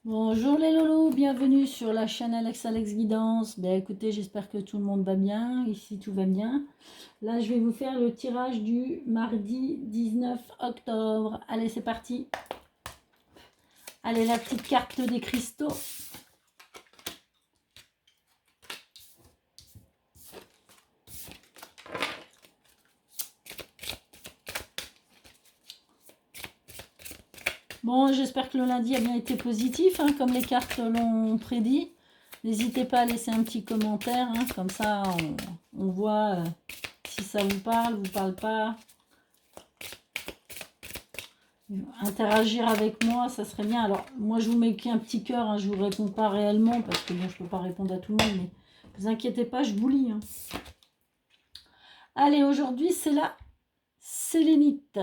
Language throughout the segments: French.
Bonjour les loulous, bienvenue sur la chaîne Alex Guidance. Ben écoutez, j'espère que tout le monde va bien, ici tout va bien. Là, je vais vous faire le tirage du mardi 19 octobre. Allez, c'est parti. Allez, la petite carte des cristaux. Bon, j'espère que le lundi a bien été positif, hein, comme les cartes l'ont prédit. N'hésitez pas à laisser un petit commentaire, hein, comme ça on voit si ça vous parle pas. Interagir avec moi, ça serait bien. Alors, moi, je vous mets qu'un petit cœur, hein, je ne vous réponds pas réellement, parce que bon, je ne peux pas répondre à tout le monde, mais ne vous inquiétez pas, je vous lis. Hein. Allez, aujourd'hui, c'est la sélénite.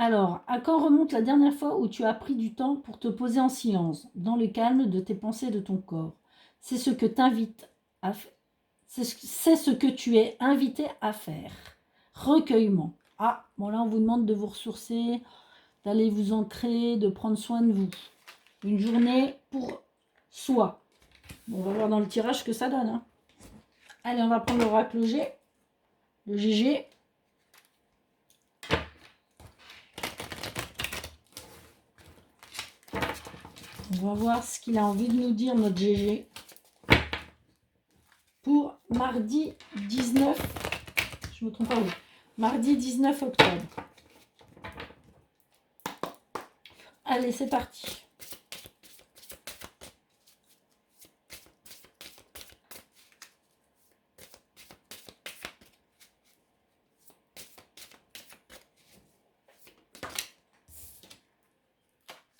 Alors, à quand remonte la dernière fois où tu as pris du temps pour te poser en silence, dans le calme de tes pensées et de ton corps? C'est ce que t'invite à faire. C'est ce que tu es invité à faire. Recueillement. Ah, bon là, on vous demande de vous ressourcer, d'aller vous ancrer, de prendre soin de vous. Une journée pour soi. Bon, on va voir dans le tirage ce que ça donne. Hein. Allez, on va prendre l'oracle G. Le GG. On va voir ce qu'il a envie de nous dire, notre GG. Pour mardi 19. Je me trompe pas où. Mardi 19 octobre. Allez, c'est parti.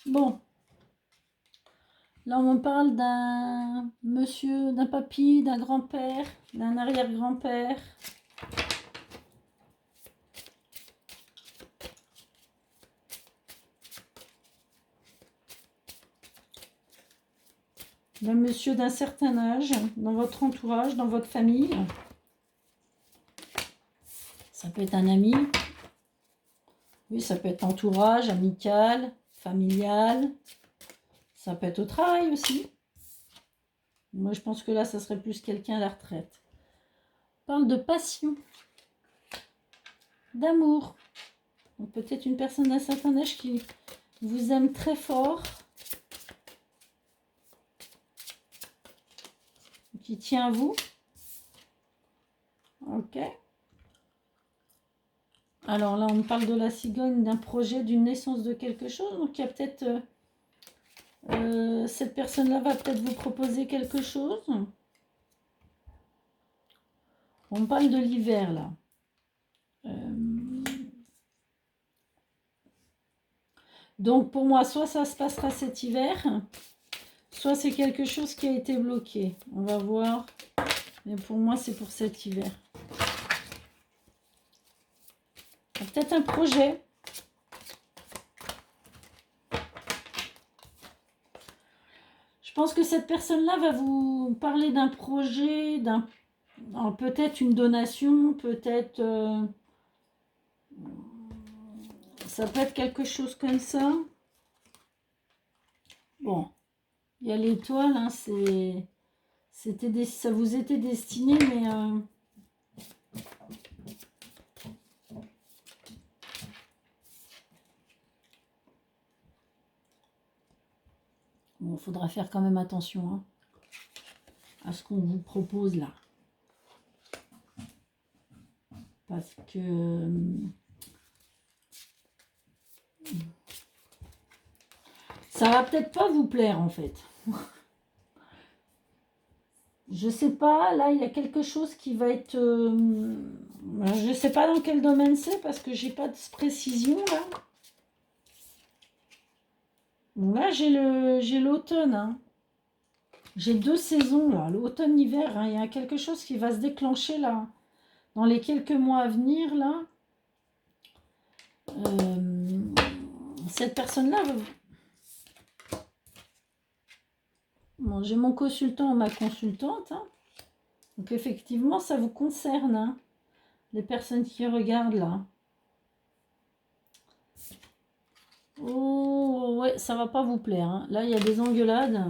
Bon. Là, on me parle d'un monsieur, d'un papy, d'un grand-père, d'un arrière-grand-père. D'un monsieur d'un certain âge, dans votre entourage, dans votre famille. Ça peut être un ami. Oui, ça peut être entourage, amical, familial. Ça peut être au travail aussi. Moi, je pense que là, ça serait plus quelqu'un à la retraite. On parle de passion, d'amour. Peut-être une personne d'un certain âge qui vous aime très fort, qui tient à vous. Ok. Alors là, on me parle de la cigogne, d'un projet, d'une naissance de quelque chose. Donc, il y a peut-être... cette personne-là va peut-être vous proposer quelque chose. On parle de l'hiver, là. Donc, pour moi, soit ça se passera cet hiver, soit c'est quelque chose qui a été bloqué. On va voir. Mais pour moi, c'est pour cet hiver. Peut-être un projet. Je pense que cette personne-là va vous parler d'un projet, peut-être une donation, peut-être... ça peut être quelque chose comme ça. Bon, il y a l'étoile, hein, ça vous était destiné, mais... bon, il faudra faire quand même attention hein, à ce qu'on vous propose là. Parce que... ça va peut-être pas vous plaire en fait. Je sais pas, là il y a quelque chose qui va être... je sais pas dans quel domaine c'est parce que j'ai pas de précision là. Bon, là j'ai l'automne. Hein. J'ai 2 saisons là, l'automne-hiver. Hein. Il y a quelque chose qui va se déclencher là. Dans les quelques mois à venir là. Cette personne-là... Bon, j'ai mon consultant ou ma consultante. Hein. Donc effectivement, ça vous concerne. Hein, les personnes qui regardent là. Oh, ouais, ça va pas vous plaire, hein. Là, il y a des engueulades.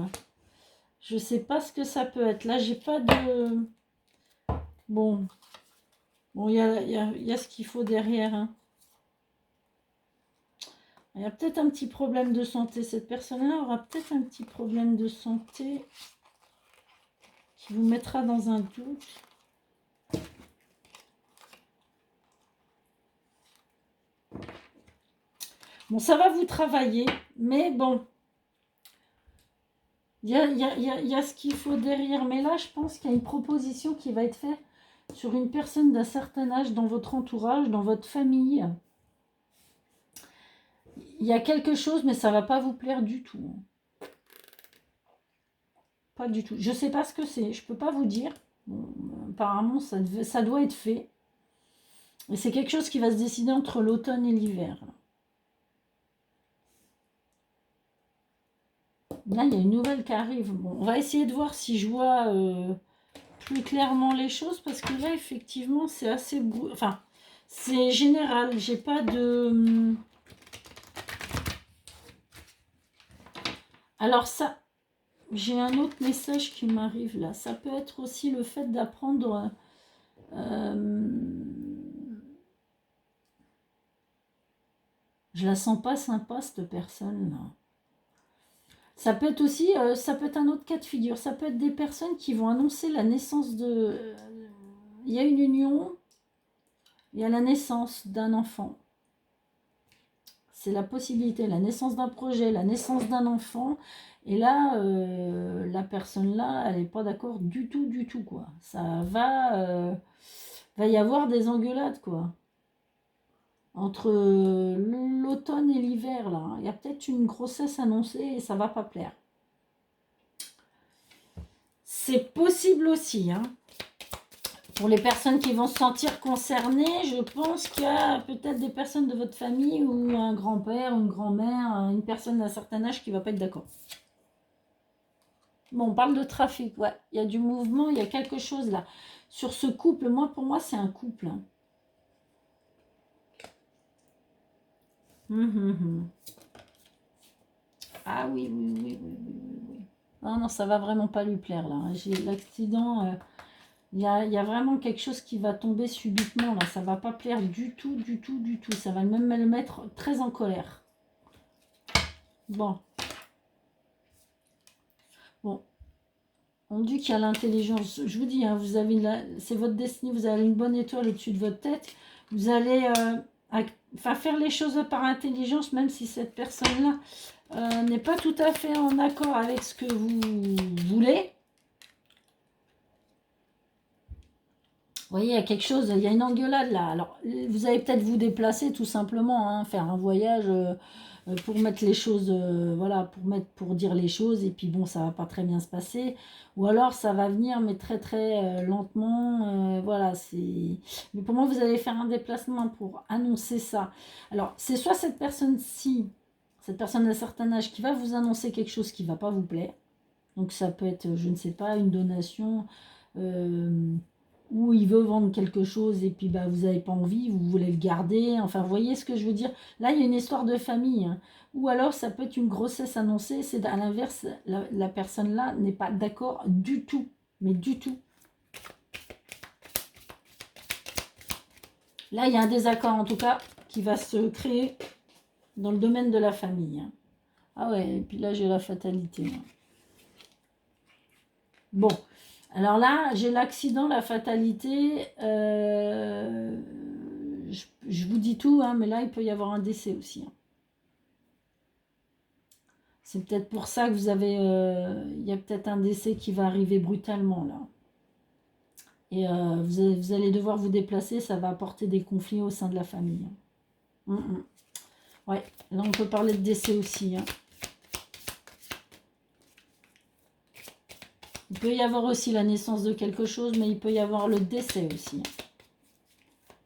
Je sais pas ce que ça peut être. Là, j'ai pas de... Bon, il y a ce qu'il faut derrière, hein. Il y a peut-être un petit problème de santé. Cette personne-là aura peut-être un petit problème de santé qui vous mettra dans un doute. Bon, ça va vous travailler, mais bon, il y a ce qu'il faut derrière. Mais là, je pense qu'il y a une proposition qui va être faite sur une personne d'un certain âge dans votre entourage, dans votre famille. Il y a quelque chose, mais ça va pas vous plaire du tout. Pas du tout. Je sais pas ce que c'est. Je peux pas vous dire. Bon, apparemment, ça doit être fait. Et c'est quelque chose qui va se décider entre l'automne et l'hiver. Là, il y a une nouvelle qui arrive. Bon, on va essayer de voir si je vois plus clairement les choses, parce que là, effectivement, c'est assez... Enfin, c'est général. J'ai pas de... Alors ça, j'ai un autre message qui m'arrive là. Ça peut être aussi le fait d'apprendre... je la sens pas sympa, cette personne-là. Ça peut être aussi, ça peut être un autre cas de figure. Ça peut être des personnes qui vont annoncer la naissance de... il y a une union, il y a la naissance d'un enfant. C'est la possibilité, la naissance d'un projet, la naissance d'un enfant. Et là, la personne-là, elle n'est pas d'accord du tout, quoi. Ça va y avoir des engueulades, quoi. Entre l'automne et l'hiver, là. Il y a peut-être une grossesse annoncée et ça va pas plaire. C'est possible aussi, hein. Pour les personnes qui vont se sentir concernées, je pense qu'il y a peut-être des personnes de votre famille ou un grand-père, une grand-mère, une personne d'un certain âge qui ne va pas être d'accord. Bon, on parle de trafic, ouais. Il y a du mouvement, il y a quelque chose là. Sur ce couple, pour moi, c'est un couple. Hein. Ah oui, oui. Non, ça va vraiment pas lui plaire là. J'ai l'accident... il y a vraiment quelque chose qui va tomber subitement là. Ça va pas plaire du tout. Ça va même le mettre très en colère. Bon. On dit qu'il y a l'intelligence. Je vous dis, hein, c'est votre destinée. Vous avez une bonne étoile au-dessus de votre tête. Vous allez faire les choses par intelligence, même si cette personne-là n'est pas tout à fait en accord avec ce que vous voulez. Vous voyez, il y a quelque chose, il y a une engueulade là. Alors, vous allez peut-être vous déplacer tout simplement, hein, faire un voyage pour mettre les choses, voilà, pour dire les choses, et puis bon, ça va pas très bien se passer. Ou alors, ça va venir, mais très lentement. Voilà, c'est... Mais pour moi, vous allez faire un déplacement pour annoncer ça. Alors, c'est soit cette personne-ci, cette personne d'un certain âge, qui va vous annoncer quelque chose qui va pas vous plaire. Donc, ça peut être, je ne sais pas, une donation... ou il veut vendre quelque chose et puis bah, vous n'avez pas envie, vous voulez le garder. Enfin, vous voyez ce que je veux dire? Là, il y a une histoire de famille. Hein. Ou alors, ça peut être une grossesse annoncée. C'est à l'inverse, la personne-là n'est pas d'accord du tout. Mais du tout. Là, il y a un désaccord, en tout cas, qui va se créer dans le domaine de la famille. Hein. Ah ouais, et puis là, j'ai la fatalité. Hein. Bon. Alors là, j'ai l'accident, la fatalité. Je vous dis tout, hein, mais là, il peut y avoir un décès aussi. Hein. C'est peut-être pour ça que vous avez... il y a peut-être un décès qui va arriver brutalement, là. Et vous allez devoir vous déplacer, ça va apporter des conflits au sein de la famille. Ouais, là, on peut parler de décès aussi. Hein. Il peut y avoir aussi la naissance de quelque chose, mais il peut y avoir le décès aussi.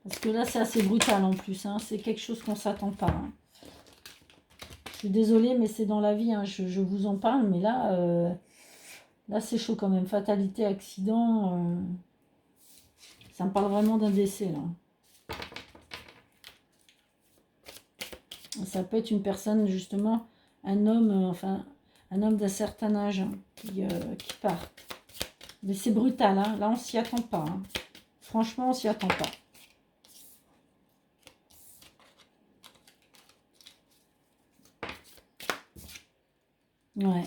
Parce que là, c'est assez brutal en plus. Hein. C'est quelque chose qu'on ne s'attend pas. Hein. Je suis désolée, mais c'est dans la vie. Hein. Je vous en parle, mais là c'est chaud quand même. Fatalité, accident. Ça me parle vraiment d'un décès. Là. Ça peut être une personne, justement, un homme, enfin, un homme d'un certain âge hein, qui part. Mais c'est brutal, hein. Là, on s'y attend pas. Hein. Franchement, on s'y attend pas. Ouais,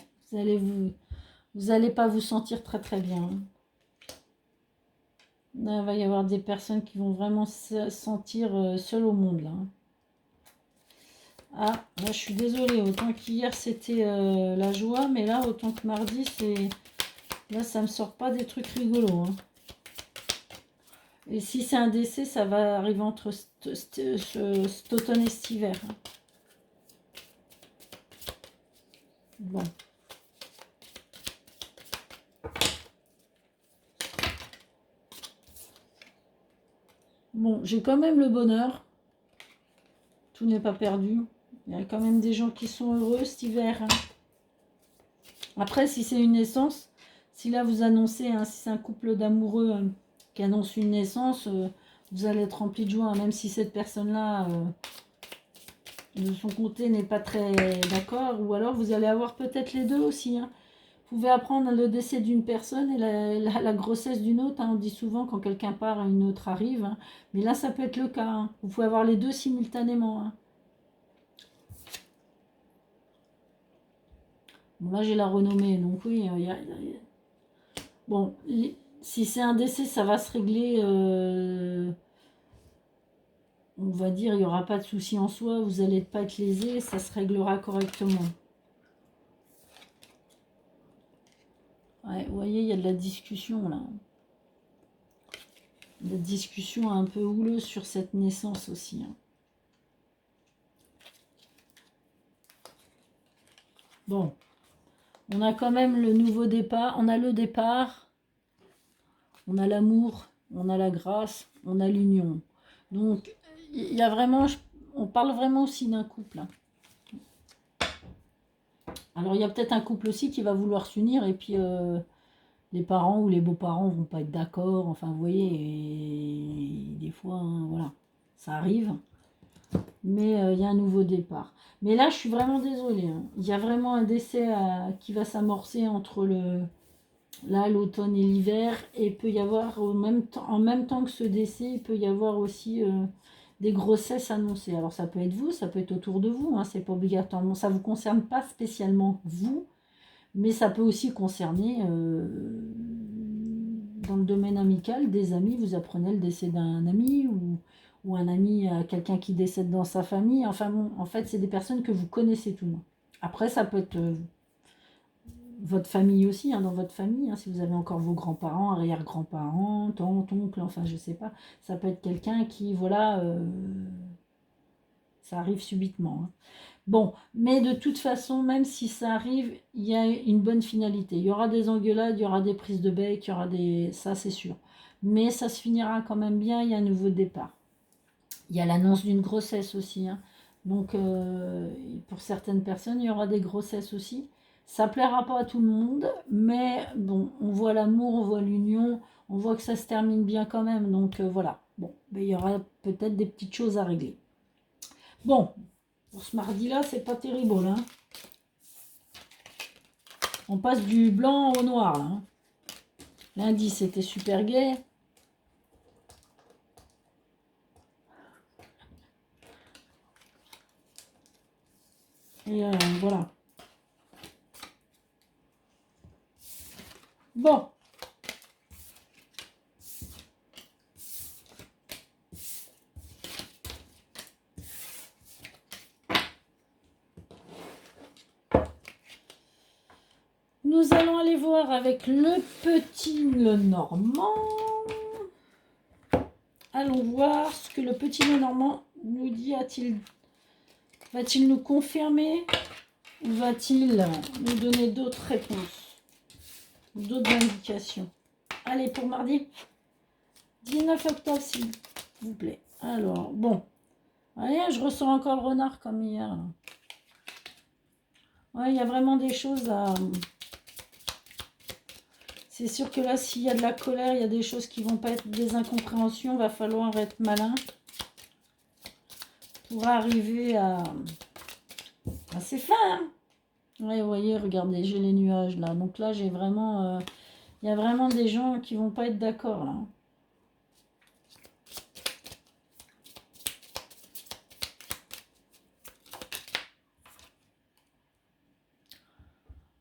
vous allez pas vous sentir très très bien. Hein. Là, il va y avoir des personnes qui vont vraiment se sentir seules au monde, là. Hein. Ah, là, je suis désolée. Autant qu'hier, c'était la joie, mais là, autant que mardi, c'est... Là, ça me sort pas des trucs rigolos. Hein. Et si c'est un décès, ça va arriver entre cet automne et cet hiver. Hein. Bon. Bon, j'ai quand même le bonheur. Tout n'est pas perdu. Il y a quand même des gens qui sont heureux cet hiver. Hein. Après, si c'est une naissance, si là vous annoncez, hein, si c'est un couple d'amoureux qui annonce une naissance, vous allez être rempli de joie, hein, même si cette personne-là, de son côté, n'est pas très d'accord. Ou alors vous allez avoir peut-être les deux aussi. Hein. Vous pouvez apprendre le décès d'une personne et la grossesse d'une autre. Hein. On dit souvent quand quelqu'un part, une autre arrive. Hein. Mais là, ça peut être le cas. Hein. Vous pouvez avoir les deux simultanément. Hein. Bon, là, j'ai la renommée. Donc oui, bon, si c'est un décès, ça va se régler. On va dire, il n'y aura pas de souci en soi. Vous n'allez pas être lésé. Ça se réglera correctement. Ouais, vous voyez, il y a de la discussion là. De la discussion un peu houleuse sur cette naissance aussi. Hein. Bon, on a quand même le nouveau départ. On a le départ, on a l'amour, on a la grâce, on a l'union. Donc, il y a vraiment, on parle vraiment aussi d'un couple. Hein. Alors, il y a peut-être un couple aussi qui va vouloir s'unir et puis les parents ou les beaux-parents vont pas être d'accord. Enfin, vous voyez, et des fois, hein, voilà, ça arrive. Mais il y a un nouveau départ. Mais là, je suis vraiment désolée. Hein. Il y a vraiment un décès qui va s'amorcer entre l'automne et l'hiver. Et il peut y avoir, en même temps que ce décès, il peut y avoir aussi des grossesses annoncées. Alors, ça peut être vous, ça peut être autour de vous. Hein, c'est pas obligatoirement. Ça ne vous concerne pas spécialement vous. Mais ça peut aussi concerner, dans le domaine amical, des amis. Vous apprenez le décès d'un ami ou un ami à quelqu'un qui décède dans sa famille. Enfin bon, en fait, c'est des personnes que vous connaissez tout le monde. Après, ça peut être votre famille aussi, hein, dans votre famille. Hein, si vous avez encore vos grands-parents, arrière-grands-parents, tantes, oncles, enfin, je sais pas. Ça peut être quelqu'un qui, voilà, ça arrive subitement. Hein. Bon, mais de toute façon, même si ça arrive, il y a une bonne finalité. Il y aura des engueulades, il y aura des prises de bec, il y aura des... Ça, c'est sûr. Mais ça se finira quand même bien, il y a un nouveau départ. Il y a l'annonce d'une grossesse aussi. Hein. Donc, pour certaines personnes, il y aura des grossesses aussi. Ça plaira pas à tout le monde, mais bon, on voit l'amour, on voit l'union, on voit que ça se termine bien quand même. Donc, voilà. Bon, mais il y aura peut-être des petites choses à régler. Bon, pour ce mardi-là, c'est pas terrible. Hein. On passe du blanc au noir. Là, hein. Lundi, c'était super gai. Et voilà. Bon. Nous allons aller voir avec le petit Lenormand. Allons voir ce que le petit Lenormand nous dit. Va-t-il nous confirmer ou va-t-il nous donner d'autres réponses, d'autres indications? Allez, pour mardi 19 octobre, s'il vous plaît. Alors, bon. Allez, je ressens encore le renard comme hier. Ouais, il y a vraiment des choses à... C'est sûr que là, s'il y a de la colère, il y a des choses qui vont pas être des incompréhensions. Il va falloir être malin pour arriver à ses fins. Hein. Ouais, vous voyez, regardez, j'ai les nuages là. Donc là, j'ai vraiment... il y a vraiment des gens qui vont pas être d'accord là.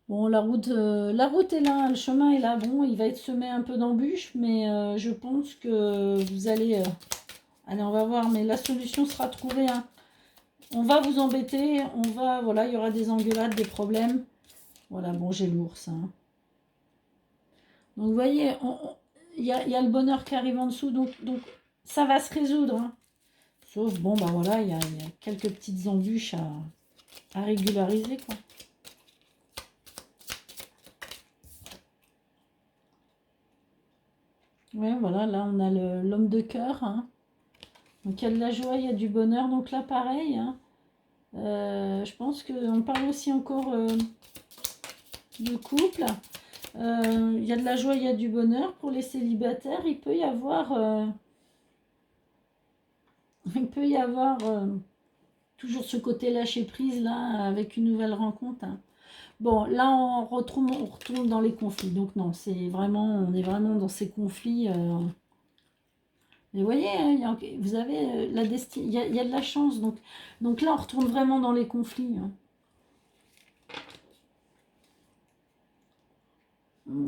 Bon, la route est là, le chemin est là. Bon, il va être semé un peu d'embûches, mais je pense que vous allez... allez, on va voir, mais la solution sera trouvée, hein. On va vous embêter, on va... Voilà, il y aura des engueulades, des problèmes. Voilà, bon, j'ai l'ours, hein. Donc, vous voyez, il y a le bonheur qui arrive en dessous, donc ça va se résoudre, hein. Sauf, bon, bah voilà, il y a quelques petites embûches à régulariser, quoi. Ouais, voilà, là, on a l'homme de cœur, hein. Donc, il y a de la joie, il y a du bonheur. Donc là, pareil, hein. Je pense qu'on parle aussi encore de couple. Il y a de la joie, il y a du bonheur. Pour les célibataires, il peut y avoir... il peut y avoir toujours ce côté lâcher prise, là, avec une nouvelle rencontre, hein. Bon, là, on retourne dans les conflits. Donc non, c'est vraiment... On est vraiment dans ces conflits... Mais vous voyez, hein, vous avez la destinée, il y a de la chance. Donc là, on retourne vraiment dans les conflits, hein.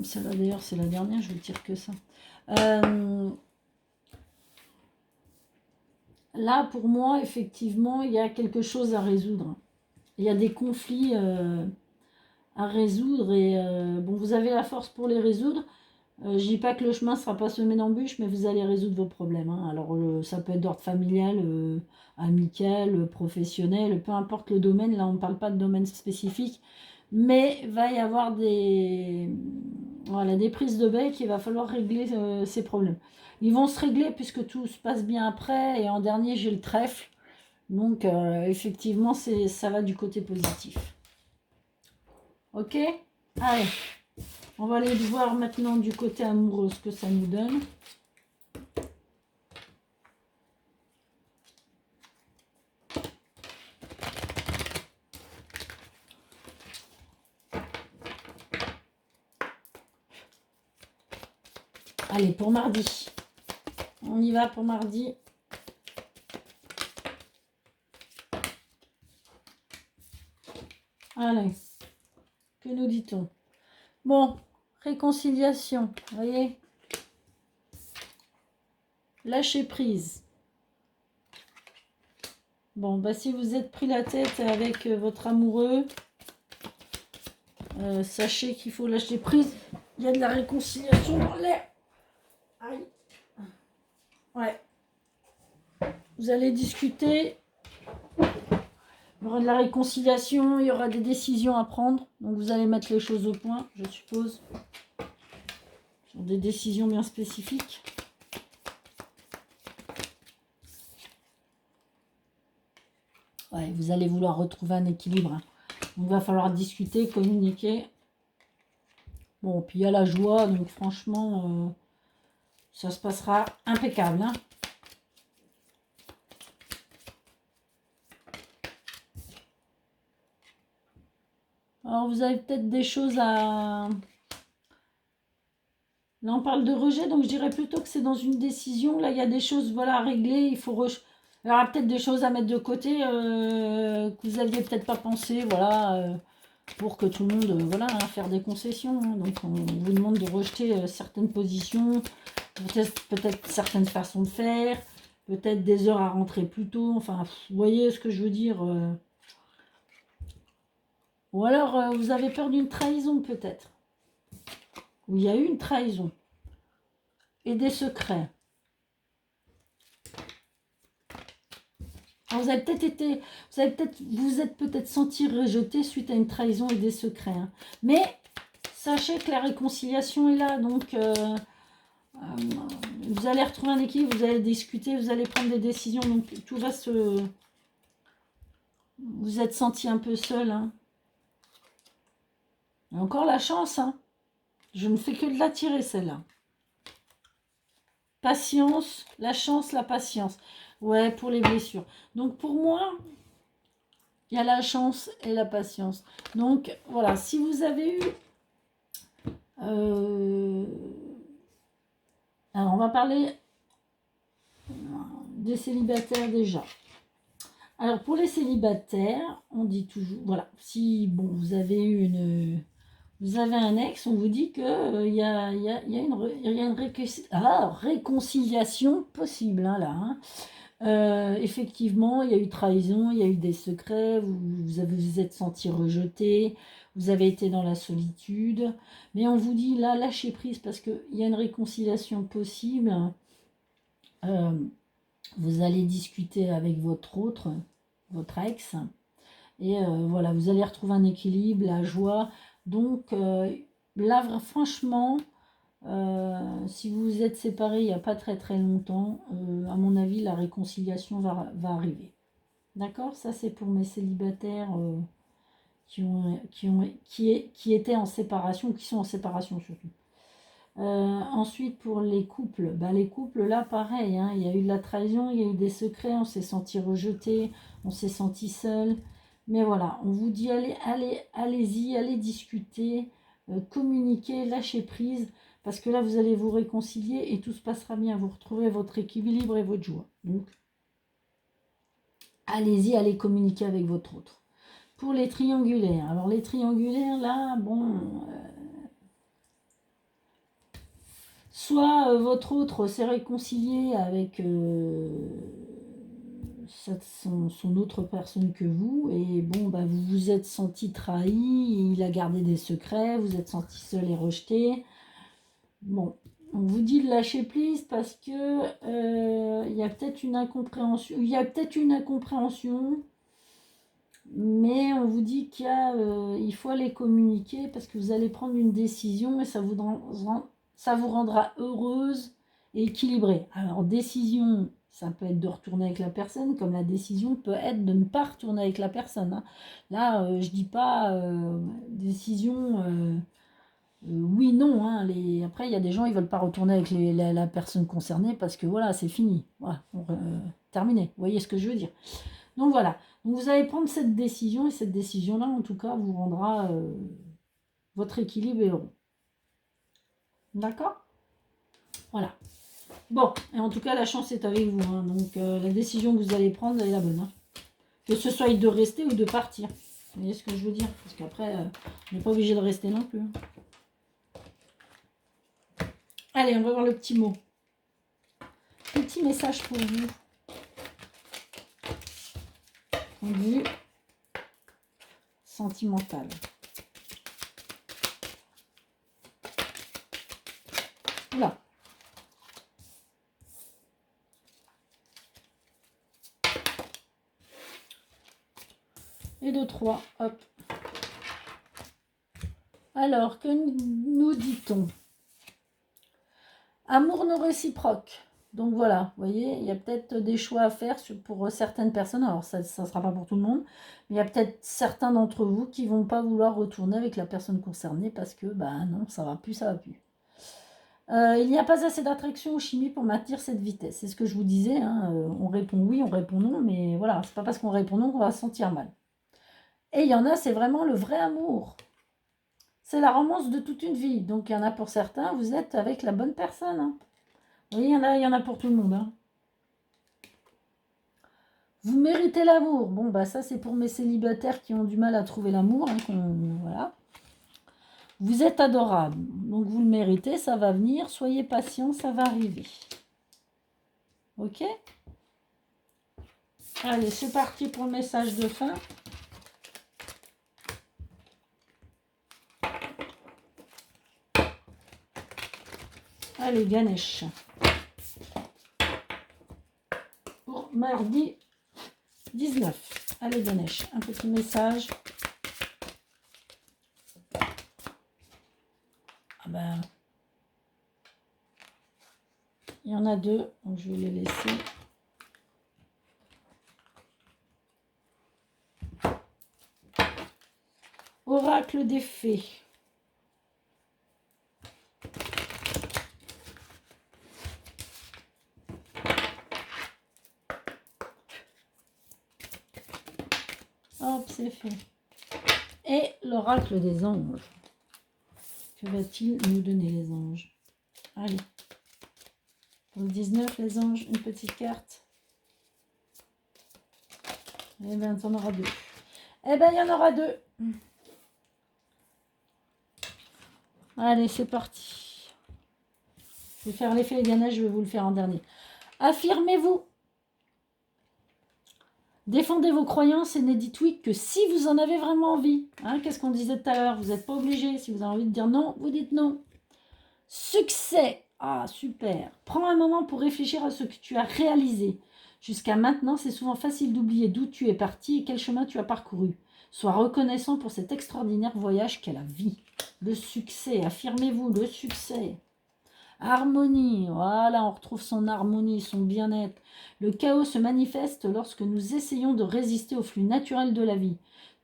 Celle-là, d'ailleurs, c'est la dernière, je vous tire que ça. Là, pour moi, effectivement, il y a quelque chose à résoudre. Il y a des conflits à résoudre et bon, vous avez la force pour les résoudre. Je dis pas que le chemin sera pas semé d'embûches, mais vous allez résoudre vos problèmes, hein. Alors, ça peut être d'ordre familial, amical, professionnel, peu importe le domaine. Là, on ne parle pas de domaine spécifique, mais va y avoir voilà, des prises de bec. Il va falloir régler ces problèmes. Ils vont se régler puisque tout se passe bien après. Et en dernier, j'ai le trèfle. Donc, effectivement, ça va du côté positif. Ok? Allez, on va aller voir maintenant du côté amoureux ce que ça nous donne. Allez, pour mardi. On y va pour mardi. Allez, que nous dit-on? Bon, réconciliation, vous voyez? Lâcher prise. Bon, bah si vous êtes pris la tête avec votre amoureux, sachez qu'il faut lâcher prise. Il y a de la réconciliation dans l'air. Aïe. Ouais. Vous allez discuter. Il y aura de la réconciliation, il y aura des décisions à prendre. Donc vous allez mettre les choses au point, je suppose. Sur des décisions bien spécifiques. Ouais, vous allez vouloir retrouver un équilibre, hein. Donc, il va falloir discuter, communiquer. Bon, puis il y a la joie, donc franchement, ça se passera impeccable, hein. Alors, vous avez peut-être des choses à... Là, on parle de rejet, donc je dirais plutôt que c'est dans une décision. Là, il y a des choses, voilà, à régler. Il faut il y aura peut-être des choses à mettre de côté que vous n'aviez peut-être pas pensé, voilà, pour que tout le monde, voilà, hein, faire des concessions, hein. Donc, on vous demande de rejeter certaines positions, peut-être certaines façons de faire, peut-être des heures à rentrer plus tôt. Enfin, vous voyez ce que je veux dire. Ou alors, vous avez peur d'une trahison, peut-être. Ou il y a eu une trahison. Et des secrets. Alors, vous avez peut-être été... Vous êtes peut-être senti rejeté suite à une trahison et des secrets, hein. Mais sachez que la réconciliation est là. Donc, vous allez retrouver un équilibre, vous allez discuter, vous allez prendre des décisions. Donc, tout va se... Vous êtes senti un peu seul, hein. Et encore la chance, hein. Je ne fais que de la tirer, celle-là. Patience, la chance, la patience. Ouais, pour les blessures. Donc, pour moi, Il y a la chance et la patience. Donc, voilà, si vous avez eu... alors, on va parler des célibataires déjà. Alors, pour les célibataires, on dit toujours... Voilà, si bon, vous avez un ex, on vous dit qu'il y a une réconciliation possible, hein, là. Hein. Effectivement, il y a eu trahison, il y a eu des secrets, vous êtes senti rejeté, vous avez été dans la solitude, mais on vous dit là, lâchez prise parce qu'il y a une réconciliation possible. Euh, vous allez discuter avec votre ex, et voilà, vous allez retrouver un équilibre, la joie. Donc là, franchement, si vous vous êtes séparés il n'y a pas très très longtemps, à mon avis, la réconciliation va arriver. D'accord? Ça, c'est pour mes célibataires qui étaient en séparation, qui sont en séparation surtout. Ensuite, pour les couples, les couples, là, pareil, hein, il y a eu de la trahison, il y a eu des secrets, on s'est senti rejeté, on s'est senti seul. Mais voilà, on vous dit, allez-y, allez discuter, communiquer, lâchez prise, parce que là, vous allez vous réconcilier et tout se passera bien. Vous retrouverez votre équilibre et votre joie. Donc, allez-y, allez communiquer avec votre autre. Pour les triangulaires, alors les triangulaires, là, bon... soit votre autre s'est réconcilié avec son autre personne que vous, et bon, vous vous êtes senti trahi, il a gardé des secrets, vous êtes senti seul et rejeté. Bon, on vous dit de lâcher prise parce que il y a peut-être une incompréhension, mais on vous dit il faut aller communiquer parce que vous allez prendre une décision et ça vous rendra heureuse et équilibrée. Alors, décision, ça peut être de retourner avec la personne, comme la décision peut être de ne pas retourner avec la personne. Hein. Là, je dis pas décision oui, non. Hein, après, il y a des gens, ils veulent pas retourner avec la personne concernée parce que voilà, c'est fini. Voilà, terminé. Vous voyez ce que je veux dire? Donc voilà. Donc, vous allez prendre cette décision et cette décision-là, en tout cas, vous rendra votre équilibre et heureux. D'accord? Voilà. Bon, et en tout cas, la chance est avec vous. Hein, donc, la décision que vous allez prendre, elle est la bonne. Hein. Que ce soit de rester ou de partir. Vous voyez ce que je veux dire? Parce qu'après, on n'est pas obligé de rester non plus. Hein. Allez, on va voir le petit mot. Petit message pour vous. Vue sentimentale. Là. Et de 3, hop. Alors, que nous dit-on? Amour non réciproque. Donc voilà, vous voyez, il y a peut-être des choix à faire pour certaines personnes. Alors ça ne sera pas pour tout le monde, mais il y a peut-être certains d'entre vous qui ne vont pas vouloir retourner avec la personne concernée parce que, non, ça va plus, ça va plus. Il n'y a pas assez d'attraction ou chimie pour maintenir cette vitesse. C'est ce que je vous disais, hein, on répond oui, on répond non, mais voilà, c'est pas parce qu'on répond non qu'on va se sentir mal. Et il y en a, c'est vraiment le vrai amour. C'est la romance de toute une vie. Donc il y en a pour certains, vous êtes avec la bonne personne. Hein. Oui, il y en a pour tout le monde. Hein. Vous méritez l'amour. Bon, ça c'est pour mes célibataires qui ont du mal à trouver l'amour. Hein, voilà. Vous êtes adorable. Donc vous le méritez, ça va venir. Soyez patient, ça va arriver. Ok? Allez, c'est parti pour le message de fin. Allez, Ganesh. Pour mardi 19. Allez, Ganesh, un petit message. Il y en a 2, donc je vais les laisser. Oracle des fées. Hop. c'est fait. Et l'oracle des anges. Que va-t-il nous donner, les anges? Allez. Pour le 19, les anges, une petite carte. Eh bien, il y en aura deux. Eh bien, il y en aura deux. Allez, c'est parti. Je vais faire l'effet Ganache, je vais vous le faire en dernier. Affirmez-vous. Défendez vos croyances et ne dites oui que si vous en avez vraiment envie. Hein, qu'est-ce qu'on disait tout à l'heure? Vous n'êtes pas obligé. Si vous avez envie de dire non, vous dites non. Succès. Ah, super. Prends un moment pour réfléchir à ce que tu as réalisé. Jusqu'à maintenant, c'est souvent facile d'oublier d'où tu es parti et quel chemin tu as parcouru. Sois reconnaissant pour cet extraordinaire voyage qu'est la vie. Le succès. Affirmez-vous, le succès. Harmonie, voilà, on retrouve son harmonie, son bien-être. Le chaos se manifeste lorsque nous essayons de résister au flux naturel de la vie.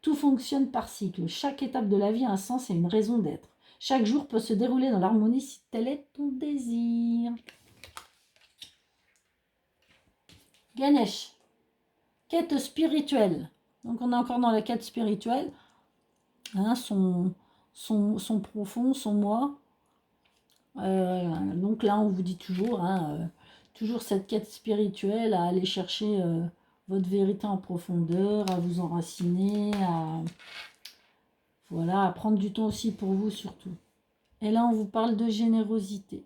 Tout fonctionne par cycle. Chaque étape de la vie a un sens et une raison d'être. Chaque jour peut se dérouler dans l'harmonie si tel est ton désir. Ganesh, quête spirituelle. Donc on est encore dans la quête spirituelle. Hein, son profond, son moi. Donc là, on vous dit toujours, hein, toujours cette quête spirituelle, à aller chercher votre vérité en profondeur, à vous enraciner, voilà, à prendre du temps aussi pour vous surtout. Et là, on vous parle de générosité.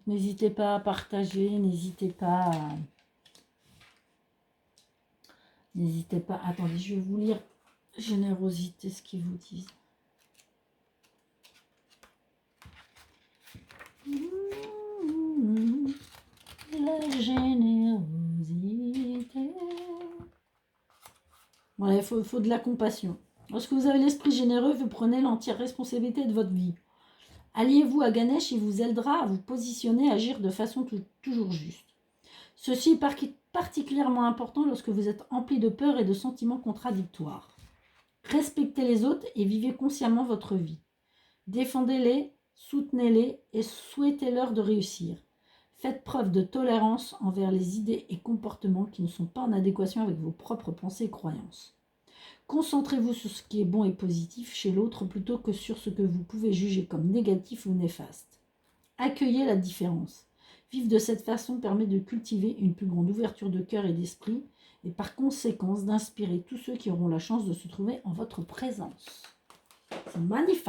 N'hésitez pas à partager, n'hésitez pas à... N'hésitez pas... Attendez, je vais vous lire générosité, ce qu'ils vous disent. La générosité. Voilà, il faut de la compassion. Lorsque vous avez l'esprit généreux, vous prenez l'entière responsabilité de votre vie. Alliez-vous à Ganesh, il vous aidera à vous positionner, à agir de façon toujours juste. Ceci est particulièrement important lorsque vous êtes empli de peur et de sentiments contradictoires. Respectez les autres et vivez consciemment votre vie. Défendez-les, soutenez-les et souhaitez-leur de réussir. Faites preuve de tolérance envers les idées et comportements qui ne sont pas en adéquation avec vos propres pensées et croyances. Concentrez-vous sur ce qui est bon et positif chez l'autre plutôt que sur ce que vous pouvez juger comme négatif ou néfaste. Accueillez la différence. Vivre de cette façon permet de cultiver une plus grande ouverture de cœur et d'esprit et par conséquence d'inspirer tous ceux qui auront la chance de se trouver en votre présence. C'est magnifique.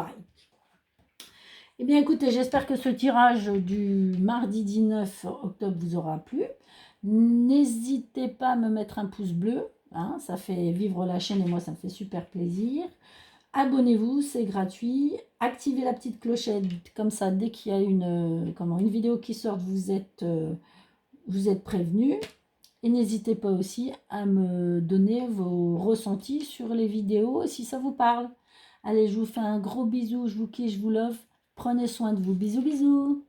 Eh bien écoutez, j'espère que ce tirage du mardi 19 octobre vous aura plu. N'hésitez pas à me mettre un pouce bleu, hein, ça fait vivre la chaîne et moi ça me fait super plaisir. Abonnez-vous, c'est gratuit. Activez la petite clochette, comme ça dès qu'il y a une vidéo qui sort, vous êtes prévenus. Et n'hésitez pas aussi à me donner vos ressentis sur les vidéos si ça vous parle. Allez, je vous fais un gros bisou, je vous kiffe, je vous love. Prenez soin de vous. Bisous, bisous.